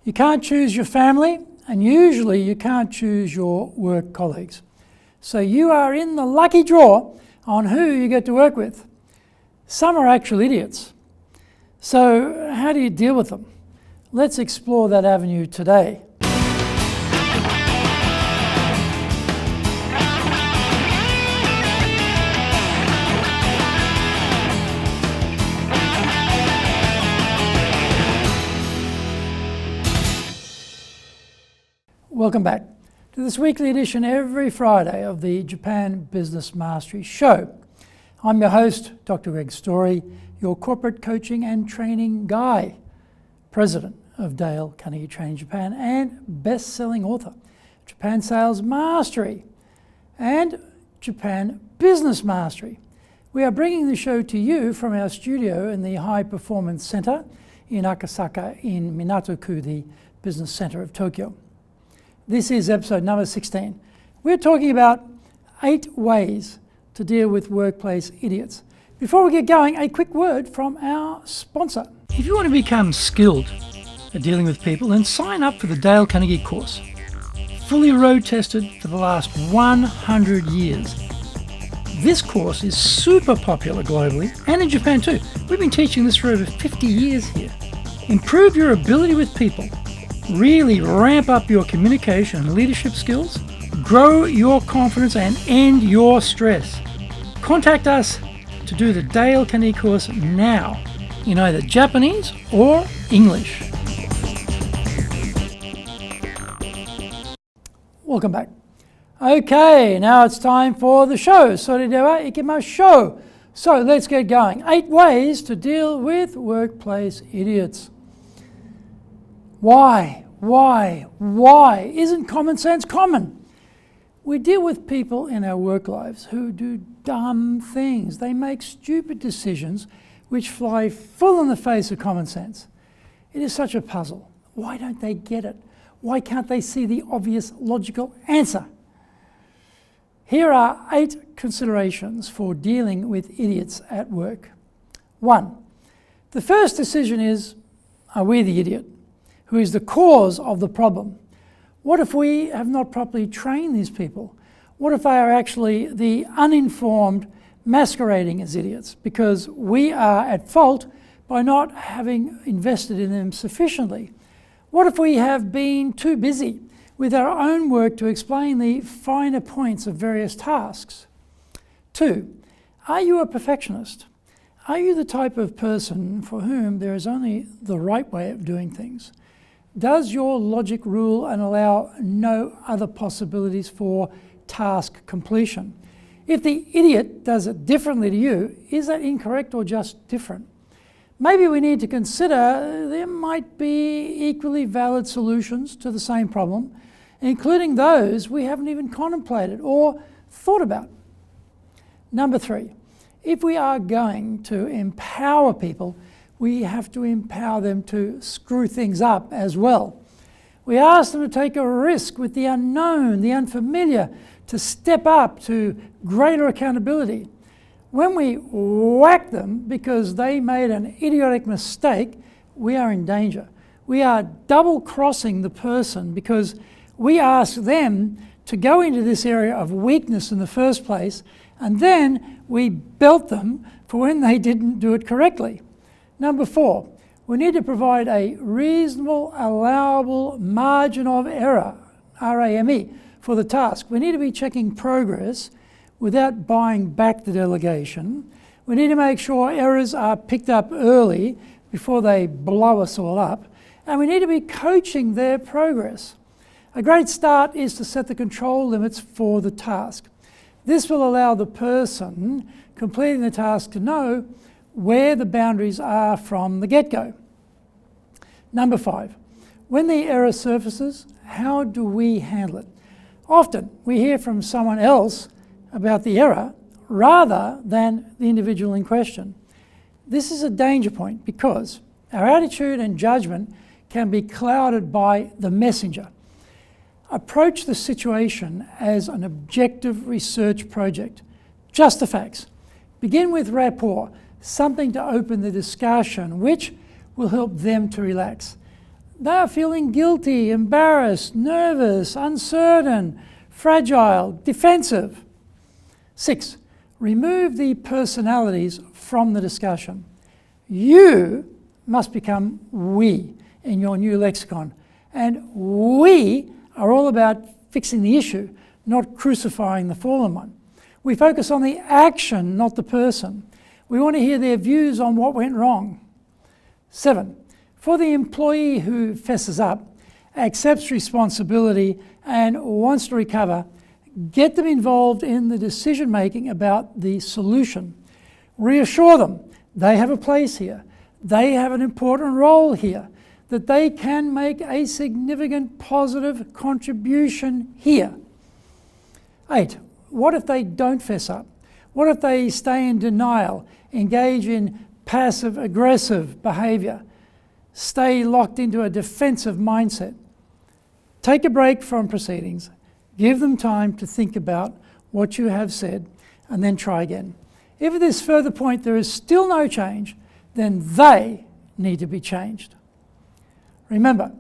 You can't choose your family, and usually you can't choose your work colleagues. So you are in the lucky draw on who you get to work with. Some are actual idiots. So how do you deal with them? Let's explore that avenue today. Welcome back to this weekly edition every Friday of the Japan Business Mastery Show. I'm your host, Dr. Greg Story, your corporate coaching and training guy, president of Dale Carnegie Training Japan and best-selling author, Japan Sales Mastery and Japan Business Mastery. We are bringing the show to you from our studio in the High Performance Center in Akasaka in Minato-ku, the business center of Tokyo. This is episode number 16. We're talking about 8 ways to deal with workplace idiots. Before we get going, a quick word from our sponsor. If you want to become skilled at dealing with people, then sign up for the Dale Carnegie course. Fully road tested for the last 100 years. This course is super popular globally and in Japan too. We've been teaching this for over 50 years here. Improve your ability with people. Really ramp up your communication and leadership skills, grow your confidence and end your stress. Contact us to do the Dale Carnegie course now in either Japanese or English. Welcome back. Okay, now it's time for the show. Soredewa ikimashou. So let's get going. 8 ways to deal with workplace idiots. Why? Isn't common sense common? We deal with people in our work lives who do dumb things. They make stupid decisions which fly full in the face of common sense. It is such a puzzle. Why don't they get it? Why can't they see the obvious logical answer? Here are 8 considerations for dealing with idiots at work. 1. The first decision is, are we the idiot who is the cause of the problem? What if we have not properly trained these people? What if they are actually the uninformed masquerading as idiots because we are at fault by not having invested in them sufficiently? What if we have been too busy with our own work to explain the finer points of various tasks? 2, are you a perfectionist? Are you the type of person for whom there is only the right way of doing things? Does your logic rule and allow no other possibilities for task completion? If the idiot does it differently to you, is that incorrect or just different? Maybe we need to consider there might be equally valid solutions to the same problem, including those we haven't even contemplated or thought about. Number 3, if we are going to empower people, we have to empower them to screw things up as well. We ask them to take a risk with the unknown, the unfamiliar, to step up to greater accountability. When we whack them because they made an idiotic mistake, we are in danger. We are double-crossing the person because we ask them to go into this area of weakness in the first place, and then we belt them for when they didn't do it correctly. Number 4, we need to provide a reasonable, allowable margin of error, RAME, for the task. We need to be checking progress without buying back the delegation. We need to make sure errors are picked up early before they blow us all up. And we need to be coaching their progress. A great start is to set the control limits for the task. This will allow the person completing the task to know where the boundaries are from the get-go. Number 5, when the error surfaces, how do we handle it? Often we hear from someone else about the error rather than the individual in question. This is a danger point because our attitude and judgment can be clouded by the messenger. Approach the situation as an objective research project. Just the facts. Begin with rapport, something to open the discussion, which will help them to relax. They are feeling guilty, embarrassed, nervous, uncertain, fragile, defensive. 6, remove the personalities from the discussion. You must become we in your new lexicon. And we are all about fixing the issue, not crucifying the fallen one. We focus on the action, not the person. We want to hear their views on what went wrong. 7, for the employee who fesses up, accepts responsibility and wants to recover, get them involved in the decision making about the solution. Reassure them they have a place here, they have an important role here, that they can make a significant positive contribution here. 8, what if they don't fess up? What if they stay in denial, engage in passive-aggressive behaviour, stay locked into a defensive mindset? Take a break from proceedings, give them time to think about what you have said, and then try again. If at this further point there is still no change, then they need to be changed. Remember,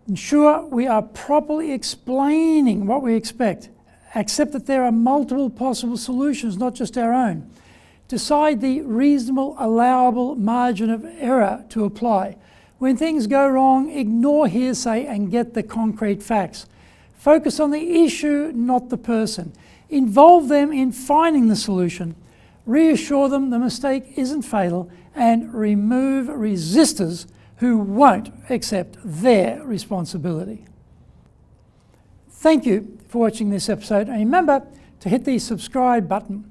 ensure we are properly explaining what we expect. Accept that there are multiple possible solutions, not just our own. Decide the reasonable, allowable margin of error to apply. When things go wrong, ignore hearsay and get the concrete facts. Focus on the issue, not the person. Involve them in finding the solution. Reassure them the mistake isn't fatal, and remove resistors who won't accept their responsibility. Thank you for watching this episode, and remember to hit the subscribe button.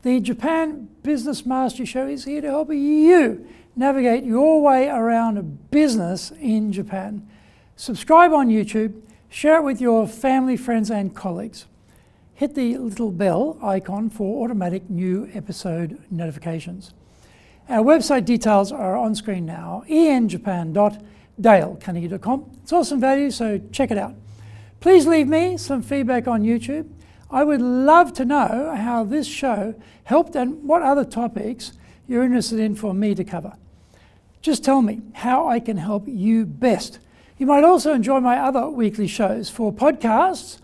The Japan Business Mastery Show is here to help you navigate your way around business in Japan. Subscribe on YouTube, share it with your family, friends and colleagues. Hit the little bell icon for automatic new episode notifications. Our website details are on screen now, enjapan.dalecarnegie.com. It's awesome value, so check it out. Please leave me some feedback on YouTube. I would love to know how this show helped and what other topics you're interested in for me to cover. Just tell me how I can help you best. You might also enjoy my other weekly shows. For podcasts,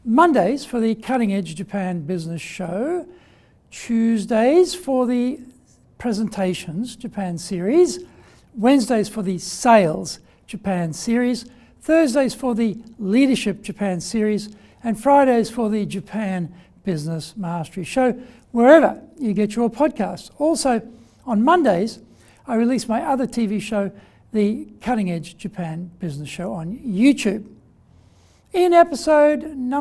Mondays for the Cutting Edge Japan Business Show, Tuesdays for the Presentations Japan Series, Wednesdays for the Sales Japan Series, Thursdays for the Leadership Japan Series, and Fridays for the Japan Business Mastery Show, wherever you get your podcasts. Also, on Mondays, I release my other TV show, the Cutting Edge Japan Business Show, on YouTube. In episode in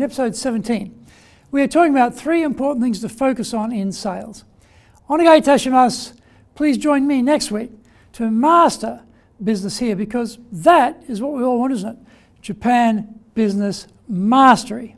episode 17, we are talking about 3 important things to focus on in sales. Onegai itashimasu. Please join me next week to master business here, because that is what we all want, isn't it? Japan Business Mastery.